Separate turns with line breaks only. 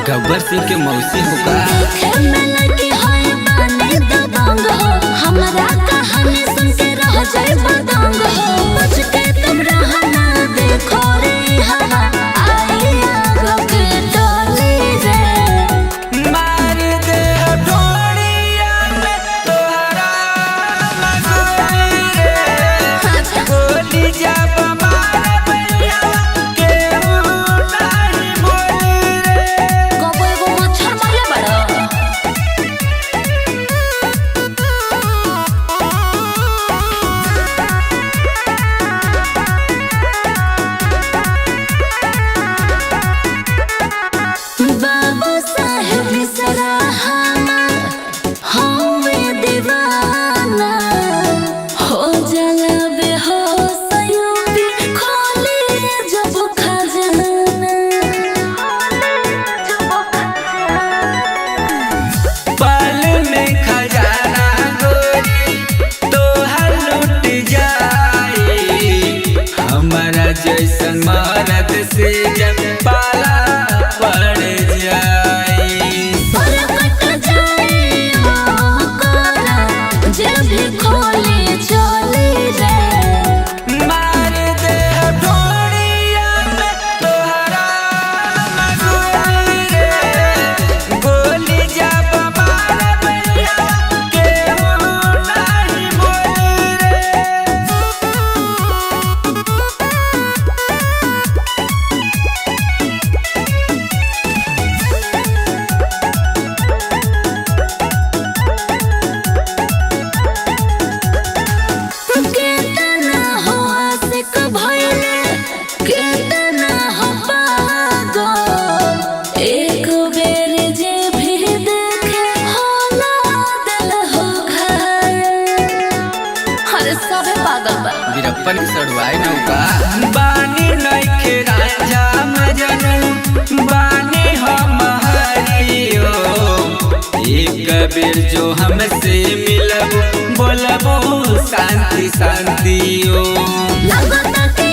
गब्बर सिंह के मौसी होगा।
हमारा कहानी सुन के रह जाए बदंग हो। बच के तुम रहना देखो रे हवा आई आगो के डोली रे।
मार दे ढोलिया में तोहरा मगोरी रे। गोली जब मार भैया के नहीं बोली रे।
कबो एगो मच्छर मरले बड़ा। बाबू साहेब सराहना हमें दीवाना हो जला बेहोश यूं खोले जब खजाना।
पल में खजाना गोरी तोहर लुट जाई। हमारा जैसन मर्द से जब पाला पड़ जाई।
पर कट जाए वो कोरा जब भी खोले चले रे।
मार दे ढोलिया में तोहरा मगोरी रे। गोली जब मार भैया के नहीं बोली रे।
केतना हो आशिक भइले केतना हो पागल। एक बेर जे भी देखे होला दिल हो घायल। अरे सबे पागल बा।
वीरप्पन की सड़वाई नौका बानी नइखे राजा मजनू बानी हम हरियो। एक बेर जो हमसे मिलब बोलबो शांति शांति ओ।
लगता कि